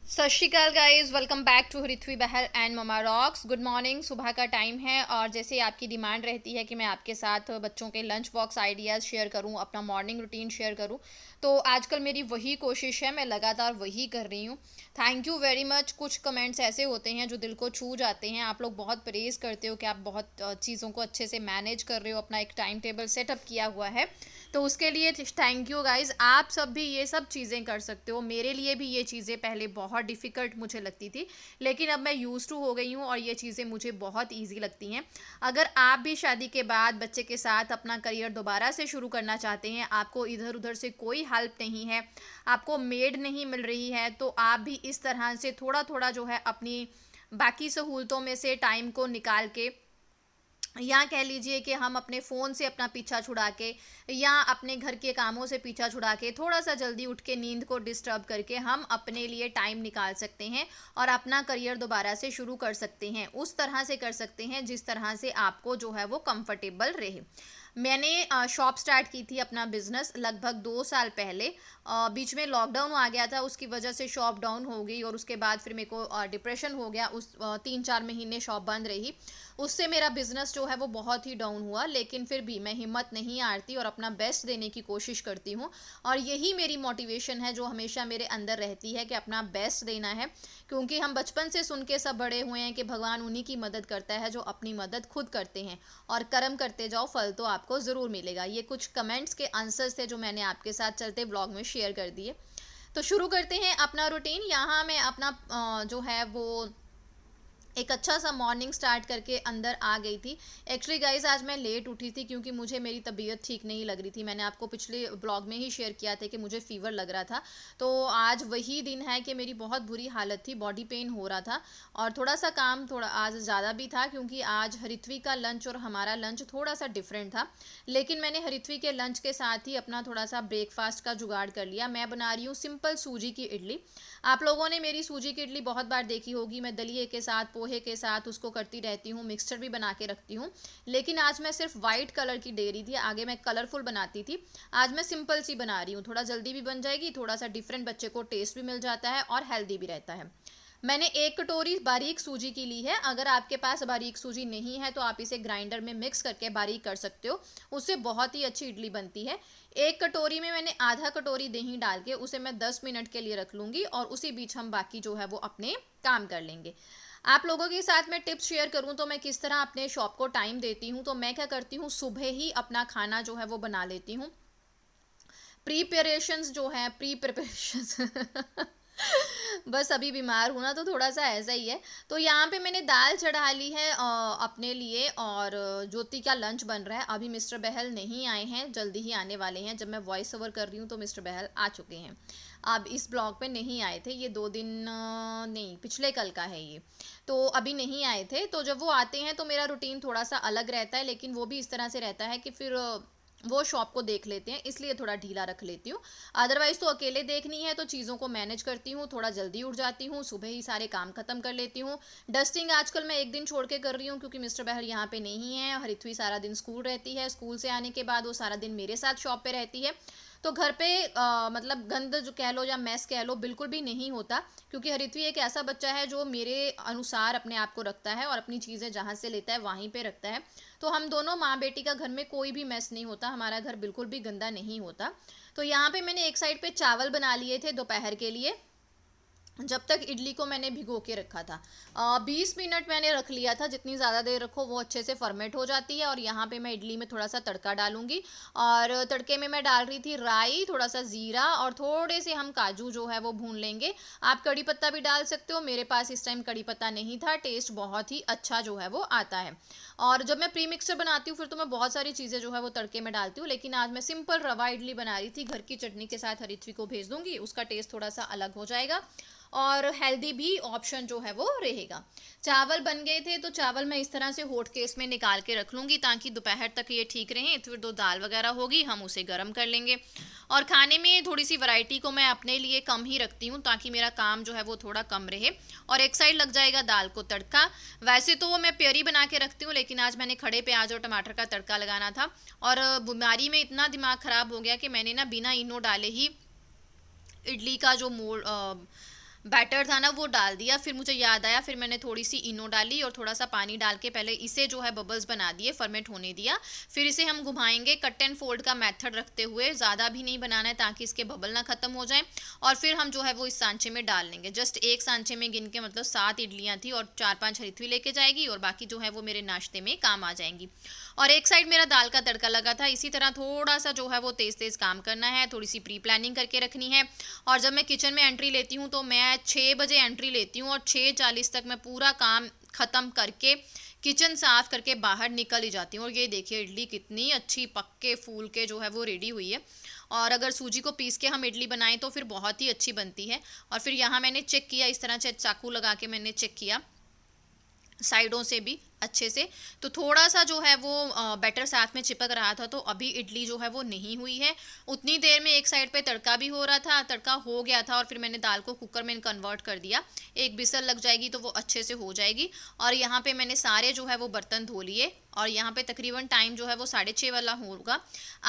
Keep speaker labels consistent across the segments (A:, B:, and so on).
A: सत श्रीकाल guys, welcome back to Harithvi Bahl and mama rocks. Good morning. सुबह का टाइम है और जैसे आपकी डिमांड रहती है कि मैं आपके साथ बच्चों के लंच बॉक्स आइडियाज़ शेयर करूं, अपना मॉर्निंग रूटीन शेयर करूं, तो आजकल मेरी वही कोशिश है, मैं लगातार वही कर रही हूं। Thank you very much. कुछ कमेंट्स ऐसे होते हैं जो दिल को छू जाते हैं। आप लोग बहुत प्रेज़ करते हो कि आप बहुत चीज़ों को अच्छे से मैनेज कर रहे हो, अपना एक टाइम टेबल सेटअप किया हुआ है, तो उसके लिए थैंक यू गाइज। आप सब भी ये सब चीज़ें कर सकते हो। मेरे लिए भी ये चीज़ें पहले बहुत डिफ़िकल्ट मुझे लगती थी, लेकिन अब मैं यूज़ टू हो गई हूँ और ये चीज़ें मुझे बहुत ईजी लगती हैं। अगर आप भी शादी के बाद बच्चे के साथ अपना करियर दोबारा से शुरू करना चाहते हैं, आपको इधर उधर से कोई हेल्प नहीं है, आपको मेड नहीं मिल रही है, तो आप भी इस तरह से थोड़ा थोड़ा जो है अपनी बाकी सहूलतों में से टाइम को निकाल के, या कह लीजिए कि हम अपने फ़ोन से अपना पीछा छुड़ा के या अपने घर के कामों से पीछा छुड़ा के थोड़ा सा जल्दी उठ के नींद को डिस्टर्ब करके हम अपने लिए टाइम निकाल सकते हैं और अपना करियर दोबारा से शुरू कर सकते हैं। उस तरह से कर सकते हैं जिस तरह से आपको जो है वो कंफर्टेबल रहे। मैंने शॉप स्टार्ट की थी, अपना बिजनेस लगभग 2 साल पहले। बीच में लॉकडाउन आ गया था, उसकी वजह से शॉप डाउन हो गई और उसके बाद फिर मेरे को डिप्रेशन हो गया। उस 3-4 महीने शॉप बंद रही, उससे मेरा बिजनेस जो है वो बहुत ही डाउन हुआ, लेकिन फिर भी मैं हिम्मत नहीं हारती और अपना बेस्ट देने की कोशिश करती हूँ। और यही मेरी मोटिवेशन है जो हमेशा मेरे अंदर रहती है कि अपना बेस्ट देना है, क्योंकि हम बचपन से सुन के सब बड़े हुए हैं कि भगवान उन्हीं की मदद करता है जो अपनी मदद खुद करते हैं, और कर्म करते जाओ, फल तो आपको ज़रूर मिलेगा। ये कुछ कमेंट्स के आंसर्स थे जो मैंने आपके साथ चलते ब्लॉग में शेयर कर दिए। तो शुरू करते हैं अपना रूटीन। यहाँ मैं अपना जो है वो एक अच्छा सा मॉर्निंग स्टार्ट करके अंदर आ गई थी। एक्चुअली गाइज आज मैं लेट उठी थी क्योंकि मुझे मेरी तबीयत ठीक नहीं लग रही थी। मैंने आपको पिछले ब्लॉग में ही शेयर किया था कि मुझे फ़ीवर लग रहा था। तो आज वही दिन है कि मेरी बहुत बुरी हालत थी, बॉडी पेन हो रहा था और थोड़ा सा काम थोड़ा आज ज़्यादा भी था, क्योंकि आज हरिथ्वी का लंच और हमारा लंच थोड़ा सा डिफरेंट था। लेकिन मैंने हरिथ्वी के लंच के साथ ही अपना थोड़ा सा ब्रेकफास्ट का जुगाड़ कर लिया। मैं बना रही हूँ सिंपल सूजी की इडली। आप लोगों ने मेरी सूजी की इडली बहुत बार देखी होगी, मैं दलिए के साथ, पोहे के साथ उसको करती रहती हूँ, मिक्सचर भी बना के रखती हूँ। लेकिन आज मैं सिर्फ वाइट कलर की दे रही थी, आगे मैं कलरफुल बनाती थी। आज मैं सिंपल सी बना रही हूँ, थोड़ा जल्दी भी बन जाएगी, थोड़ा सा डिफरेंट, बच्चे को टेस्ट भी मिल जाता है और हेल्दी भी रहता है। मैंने 1 कटोरी बारीक सूजी की ली है। अगर आपके पास बारीक सूजी नहीं है तो आप इसे ग्राइंडर में मिक्स करके बारीक कर सकते हो, उससे बहुत ही अच्छी इडली बनती है। 1 कटोरी में मैंने आधा कटोरी दही डाल के उसे मैं 10 मिनट के लिए रख लूँगी और उसी बीच हम बाकी जो है वो अपने काम कर लेंगे। आप लोगों के साथ मैं टिप्स शेयर करूं तो मैं किस तरह अपने शॉप को टाइम देती हूं, तो मैं क्या करती हूं, सुबह ही अपना खाना जो है वो बना लेती हूं। प्रीपरेशंस जो है, प्री प्रिपरेशंस बस अभी बीमार हूँ ना, तो थोड़ा सा ऐसा ही है। तो यहाँ पे मैंने दाल चढ़ा ली है अपने लिए, और ज्योति का लंच बन रहा है। अभी मिस्टर बहल नहीं आए हैं, जल्दी ही आने वाले हैं। जब मैं वॉइस ओवर कर रही हूँ तो मिस्टर बहल आ चुके हैं। अब इस ब्लॉग पे नहीं आए थे, ये 2 दिन नहीं, पिछले कल का है ये, तो अभी नहीं आए थे। तो जब वो आते हैं तो मेरा रूटीन थोड़ा सा अलग रहता है, लेकिन वो भी इस तरह से रहता है कि फिर वो शॉप को देख लेते हैं, इसलिए थोड़ा ढीला रख लेती हूँ। अदरवाइज़ तो अकेले देखनी है तो चीज़ों को मैनेज करती हूँ, थोड़ा जल्दी उठ जाती हूँ, सुबह ही सारे काम खत्म कर लेती हूँ। डस्टिंग आजकल मैं एक दिन छोड़ के कर रही हूँ क्योंकि मिस्टर बहर यहाँ पे नहीं है। हरिथ्वी सारा दिन स्कूल रहती है, स्कूल से आने के बाद वो सारा दिन मेरे साथ शॉप पे रहती है। तो घर पे मतलब गंद जो कह लो या मैस कह लो बिल्कुल भी नहीं होता, क्योंकि हरिथ्वी एक ऐसा बच्चा है जो मेरे अनुसार अपने आप को रखता है और अपनी चीज़ें जहाँ से लेता है वहीं पे रखता है। तो हम दोनों माँ बेटी का घर में कोई भी मैस नहीं होता, हमारा घर बिल्कुल भी गंदा नहीं होता। तो यहाँ पे मैंने एक साइड पे चावल बना लिए थे दोपहर के लिए, जब तक इडली को मैंने भिगो के रखा था। 20 मिनट मैंने रख लिया था, जितनी ज़्यादा देर रखो वो अच्छे से फर्मेंट हो जाती है। और यहाँ पे मैं इडली में थोड़ा सा तड़का डालूंगी, और तड़के में मैं डाल रही थी राई, थोड़ा सा ज़ीरा और थोड़े से हम काजू जो है वो भून लेंगे। आप कड़ी पत्ता भी डाल सकते हो, मेरे पास इस टाइम कड़ी पत्ता नहीं था, टेस्ट बहुत ही अच्छा जो है वो आता है। और जब मैं प्री मिक्सर बनाती हूँ फिर तो मैं बहुत सारी चीज़ें जो है वो तड़के में डालती हूँ, लेकिन आज मैं सिंपल रवा इडली बना रही थी, घर की चटनी के साथ हरिथ्वी को भेज दूंगी, उसका टेस्ट थोड़ा सा अलग हो जाएगा और हेल्दी भी ऑप्शन जो है वो रहेगा। चावल बन गए थे तो चावल मैं इस तरह से हॉट केस में निकाल के रख लूँगी ताकि दोपहर तक ये ठीक रहें। फिर दो दाल वगैरह होगी, हम उसे गर्म कर लेंगे। और खाने में थोड़ी सी वैरायटी को मैं अपने लिए कम ही रखती हूँ ताकि मेरा काम जो है वो थोड़ा कम रहे, और एक साइड लग जाएगा दाल को तड़का। वैसे तो वो मैं प्योरी बना के रखती हूँ, लेकिन आज मैंने खड़े प्याज और टमाटर का तड़का लगाना था, और बीमारी में इतना दिमाग ख़राब हो गया कि मैंने ना बिना इनो डाले ही इडली का जो बैटर था ना वो डाल दिया। फिर मुझे याद आया, फिर मैंने थोड़ी सी इनो डाली और थोड़ा सा पानी डाल के पहले इसे जो है बबल्स बना दिए, फर्मेंट होने दिया। फिर इसे हम घुमाएंगे कट एंड फोल्ड का मेथड रखते हुए, ज़्यादा भी नहीं बनाना है ताकि इसके बबल ना ख़त्म हो जाए। और फिर हम जो है वो इस सांचे में डाल लेंगे। जस्ट एक सांचे में गिन के मतलब 7 इडलियाँ थी और 4-5 हरिथवी लेके जाएगी और बाकी जो है वो मेरे नाश्ते में काम आ जाएंगी। और एक साइड मेरा दाल का तड़का लगा था। इसी तरह थोड़ा सा जो है वो तेज़ तेज़ काम करना है, थोड़ी सी प्री प्लानिंग करके रखनी है। और जब मैं किचन में एंट्री लेती हूँ तो मैं 6 बजे एंट्री लेती हूँ और 6:40 तक मैं पूरा काम ख़त्म करके किचन साफ़ करके बाहर निकल ही जाती हूँ। और ये देखिए इडली कितनी अच्छी पक के फूल के जो है वो रेडी हुई है। और अगर सूजी को पीस के हम इडली बनाएं तो फिर बहुत ही अच्छी बनती है। और फिर यहाँ मैंने चेक किया, इस तरह से चाकू लगा के मैंने चेक किया साइडों से भी अच्छे से, तो थोड़ा सा जो है वो बैटर साथ में चिपक रहा था। तो अभी इडली जो है वो नहीं हुई है। उतनी देर में एक साइड पे तड़का भी हो रहा था, तड़का हो गया था और फिर मैंने दाल को कुकर में कन्वर्ट कर दिया। एक बिसल लग जाएगी तो वो अच्छे से हो जाएगी। और यहाँ पे मैंने सारे जो है वो बर्तन धो लिए और यहाँ पे तकरीबन टाइम जो है वो 6:30 वाला होगा।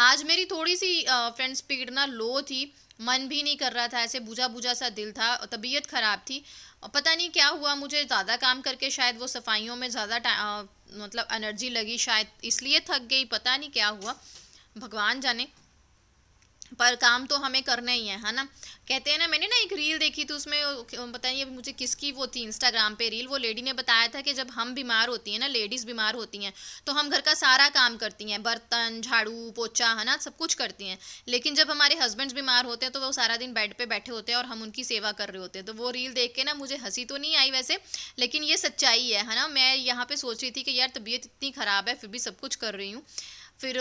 A: आज मेरी थोड़ी सी फ्रेंड स्पीड ना लो थी, मन भी नहीं कर रहा था, ऐसे बुझा बुझा सा दिल था, तबीयत ख़राब थी। और पता नहीं क्या हुआ, मुझे ज़्यादा काम करके शायद वो सफाइयों में ज़्यादा मतलब एनर्जी लगी, शायद इसलिए थक गई, पता नहीं क्या हुआ, भगवान जाने। पर काम तो हमें करना ही है ना। कहते हैं ना, मैंने ना एक रील देखी थी, उसमें पता नहीं अभी मुझे किसकी वो थी, इंस्टाग्राम पे रील, वो लेडी ने बताया था कि जब हम बीमार होती हैं ना, लेडीज़ बीमार होती हैं तो हम घर का सारा काम करती हैं, बर्तन झाड़ू पोछा है ना, सब कुछ करती हैं। लेकिन जब हमारे हस्बैंड्स बीमार होते हैं तो वो सारा दिन बेड पे बैठे होते हैं और हम उनकी सेवा कर रहे होते हैं। तो वो रील देख के ना मुझे हंसी तो नहीं आई वैसे, लेकिन ये सच्चाई है ना। मैं यहाँ पे सोच रही थी कि यार तबीयत इतनी ख़राब है फिर भी सब कुछ कर रही हूँ। फिर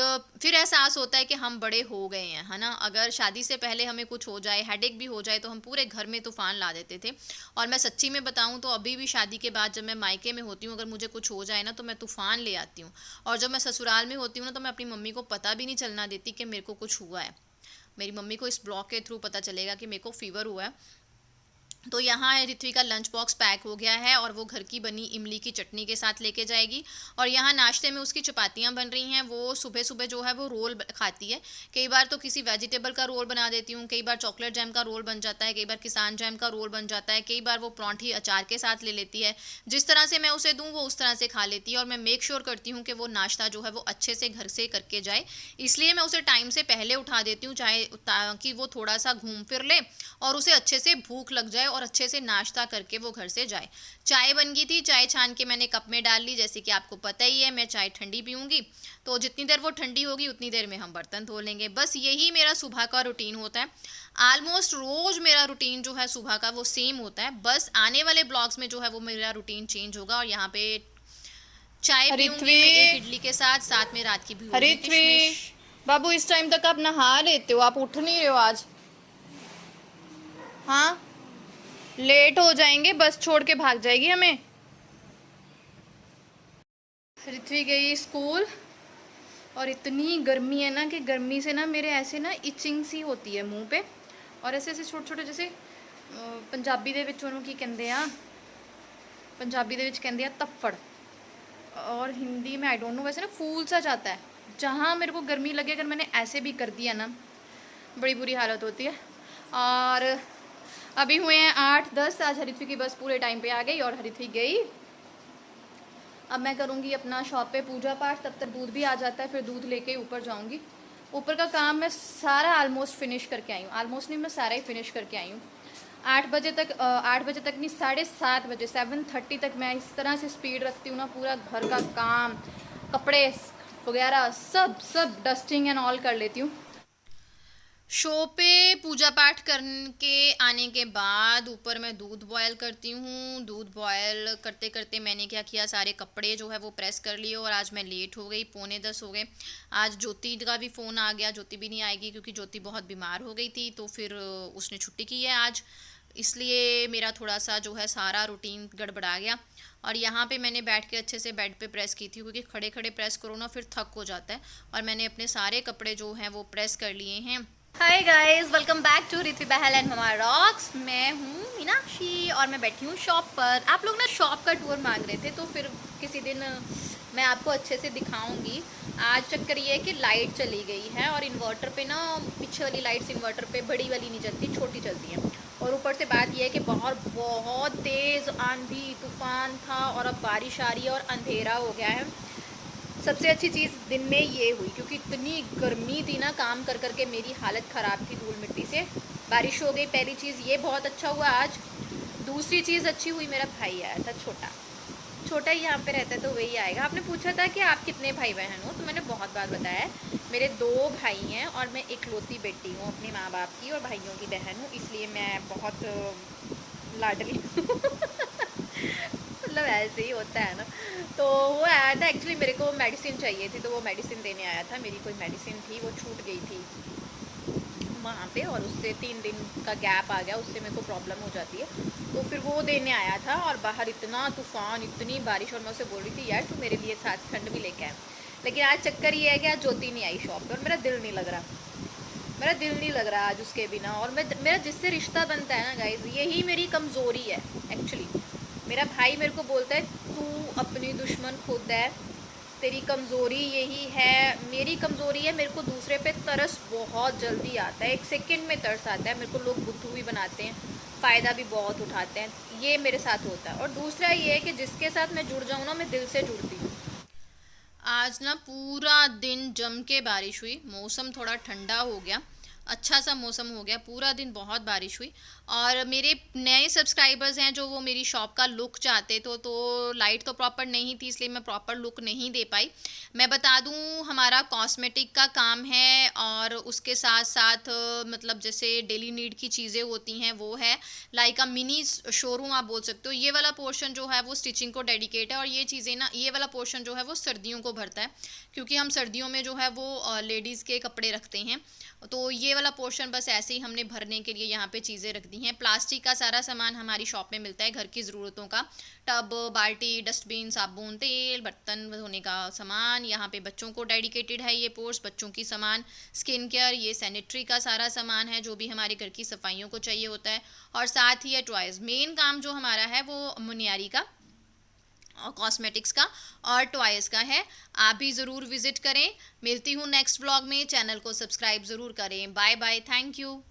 A: एहसास होता है कि हम बड़े हो गए हैं, है ना। अगर शादी से पहले हमें कुछ हो जाए, हेडेक भी हो जाए, तो हम पूरे घर में तूफान ला देते थे। और मैं सच्ची में बताऊं तो अभी भी शादी के बाद जब मैं मायके में होती हूँ, अगर मुझे कुछ हो जाए ना तो मैं तूफान ले आती हूँ। और जब मैं ससुराल में होती हूँ ना तो मैं अपनी मम्मी को पता भी नहीं चलना देती कि मेरे को कुछ हुआ है। मेरी मम्मी को इस ब्लॉग के थ्रू पता चलेगा कि मेरे को फीवर हुआ है। तो यहाँ ऋत्वी का लंच बॉक्स पैक हो गया है और वो घर की बनी इमली की चटनी के साथ लेके जाएगी। और यहाँ नाश्ते में उसकी चपातियाँ बन रही हैं। वो सुबह सुबह जो है वो रोल खाती है। कई बार तो किसी वेजिटेबल का रोल बना देती हूँ, कई बार चॉकलेट जैम का रोल बन जाता है, कई बार किसान जैम का रोल बन जाता है, कई बार वो परांठी अचार के साथ ले लेती है। जिस तरह से मैं उसे दूँ वो उस तरह से खा लेती है। और मैं मेक श्योर करती हूँ कि वो नाश्ता जो है वो अच्छे से घर से करके जाए, इसलिए मैं उसे टाइम से पहले उठा देती हूँ, चाहे ताकि वो थोड़ा सा घूम फिर ले और उसे अच्छे से भूख लग जाए और अच्छे से नाश्ता करके वो घर से जाए। चाय बन गई थी, चाय छान के मैंने कप में डाल ली। जैसे कि आपको पता ही है मैं चाय ठंडी पीऊँगी, तो जितनी देर वो ठंडी होगी उतनी देर में हम बर्तन धो लेंगे। बस यही मेरा सुबह का रूटीन होता है। ऑलमोस्ट रोज़ मेरा रूटीन जो है सुबह का वो सेम होता है। बस आने वाले ब्लॉग्स में जो है वो मेरा रूटीन चेंज होगा। और यहाँ पे चाय पीऊँगी मैं एक इडली के साथ, साथ में रात की भी होगी किशमिश।
B: बाबू इस टाइम तक आप नहा लेते हो, आप उठ नहीं रहे हो आज? हाँ, लेट हो जाएंगे, बस छोड़ के भाग जाएगी हमें। ऋत्वी गई स्कूल और इतनी गर्मी है ना कि गर्मी से ना मेरे ऐसे ना इचिंग सी होती है मुंह पे, और ऐसे ऐसे छोटे छोटे जैसे पंजाबी दे विच उन्होंने की कहते हैं, पंजाबी दे विच कहते हैं तफ्फड़, और हिंदी में आई डोंट नो, वैसे ना फूल सा जाता है जहाँ मेरे को गर्मी लगे। अगर मैंने ऐसे भी कर दिया ना बड़ी बुरी हालत होती है। और अभी हुए हैं 8:10। आज हरिथवी की बस पूरे टाइम पे आ गई और हरिथवी गई। अब मैं करूँगी अपना शॉप पे पूजा पाठ, तब तक दूध भी आ जाता है, फिर दूध लेके ऊपर जाऊँगी। ऊपर का काम मैं सारा ऑलमोस्ट फिनिश करके आई हूँ, ऑलमोस्ट नहीं मैं सारा ही फिनिश करके आई हूँ। 8 बजे तक 8 बजे तक नहीं 7:30 बजे 7:30 तक मैं इस तरह से स्पीड रखती हूँ ना, पूरा घर का काम, कपड़े वगैरह सब डस्टिंग एंड ऑल कर लेती हूँ।
A: शो पे पूजा पाठ करके आने के बाद ऊपर मैं दूध बॉयल करती हूँ। दूध बॉयल करते करते मैंने क्या किया, सारे कपड़े जो है वो प्रेस कर लिए। और आज मैं लेट हो गई, 9:45 हो गए। आज ज्योति का भी फ़ोन आ गया, ज्योति भी नहीं आएगी क्योंकि ज्योति बहुत बीमार हो गई थी, तो फिर उसने छुट्टी की है आज, इसलिए मेरा थोड़ा सा जो है सारा रूटीन गड़बड़ा गया। और यहाँ पे मैंने बैठ के अच्छे से बेड पे प्रेस की थी, क्योंकि खड़े खड़े प्रेस करो ना फिर थक हो जाता है। और मैंने अपने सारे कपड़े जो हैं वो प्रेस कर लिए हैं। Hi guys, welcome back to Ritvi Bahl and mama rocks. मैं हूँ मीनाक्षी और मैं बैठी हूँ शॉप पर। आप लोग ना शॉप का टूर मांग रहे थे, तो फिर किसी दिन मैं आपको अच्छे से दिखाऊंगी। आज चक्कर ये है कि लाइट चली गई है और इन्वर्टर पे ना पीछे वाली लाइट्स इन्वर्टर पे बड़ी वाली नहीं चलती, छोटी चलती हैं। और ऊपर से बात यह है कि बाहर बहुत तेज़ आंधी तूफान था और अब बारिश आ रही है और अंधेरा हो गया है। सबसे अच्छी चीज़ दिन में ये हुई, क्योंकि इतनी गर्मी थी ना, काम कर कर के मेरी हालत ख़राब थी धूल मिट्टी से। बारिश हो गई, पहली चीज़ ये बहुत अच्छा हुआ आज। दूसरी चीज़ अच्छी हुई, मेरा भाई आया था छोटा। छोटा ही यहाँ पे रहता है तो वही आएगा। आपने पूछा था कि आप कितने भाई बहन हो, तो मैंने बहुत बार बताया है मेरे 2 भाई हैं और मैं इकलौती बेटी हूँ अपने माँ बाप की और भाइयों की बहन हूँ, इसलिए मैं बहुत लाडली हूँ। मतलब ऐसे ही होता है ना। तो वो आया था, एक्चुअली मेरे को मेडिसिन चाहिए थी तो वो मेडिसिन देने आया था। मेरी कोई मेडिसिन थी वो छूट गई थी वहाँ पे और उससे 3 दिन का गैप आ गया, उससे मेरे को प्रॉब्लम हो जाती है। तो फिर वो देने आया था और बाहर इतना तूफ़ान इतनी बारिश और मैं उसे बोल रही थी यार तू मेरे लिए साथ ठंड भी लेके आए। लेकिन आज चक्कर ये है कि आज ज्योति नहीं आई शॉप पर और मेरा दिल नहीं लग रहा। मेरा दिल नहीं लग रहा आज उसके बिना। और मेरा जिससे रिश्ता बनता है ना गाइज, यही मेरी कमज़ोरी है एक्चुअली। मेरा भाई मेरे को बोलता है तू अपनी दुश्मन खुद है, तेरी कमज़ोरी यही है। मेरी कमज़ोरी है मेरे को दूसरे पे तरस बहुत जल्दी आता है, 1 सेकंड में तरस आता है। मेरे को लोग बुद्धू भी बनाते हैं, फ़ायदा भी बहुत उठाते हैं, ये मेरे साथ होता है। और दूसरा ये है कि जिसके साथ मैं जुड़ जाऊँ ना, मैं दिल से जुड़ती हूँ। आज ना पूरा दिन जम के बारिश हुई, मौसम थोड़ा ठंडा हो गया, अच्छा सा मौसम हो गया, पूरा दिन बहुत बारिश हुई। और मेरे नए सब्सक्राइबर्स हैं जो वो मेरी शॉप का लुक चाहते तो लाइट तो प्रॉपर नहीं थी इसलिए मैं प्रॉपर लुक नहीं दे पाई। मैं बता दूं हमारा कॉस्मेटिक का काम है और उसके साथ साथ मतलब जैसे डेली नीड की चीज़ें होती हैं वो है, लाइक अ मिनी शोरूम आप बोल सकते हो। ये वाला पोर्शन जो है वो स्टिचिंग को डेडिकेट है और ये चीज़ें ना, ये वाला पोर्शन जो है वो सर्दियों को भरता है, क्योंकि हम सर्दियों में जो है वो लेडीज़ के कपड़े रखते हैं। तो ये वाला पोर्शन बस ऐसे ही हमने भरने के लिए यहाँ पे चीज़ें रख दी हैं। प्लास्टिक का सारा सामान हमारी शॉप में मिलता है, घर की ज़रूरतों का, टब, बाल्टी, डस्टबिन, साबुन, तेल, बर्तन धोने का सामान। यहाँ पे बच्चों को डेडिकेटेड है ये पोर्स, बच्चों की सामान, स्किन केयर, ये सैनिटरी का सारा सामान है जो भी हमारे घर की सफाइयों को चाहिए होता है। और साथ ही है टॉयज़। मेन काम जो हमारा है वो मुनियारी का और कॉस्मेटिक्स का और टॉयज़ का है। आप भी ज़रूर विज़िट करें। मिलती हूँ नेक्स्ट व्लॉग में, चैनल को सब्सक्राइब ज़रूर करें। Bye bye, thank you.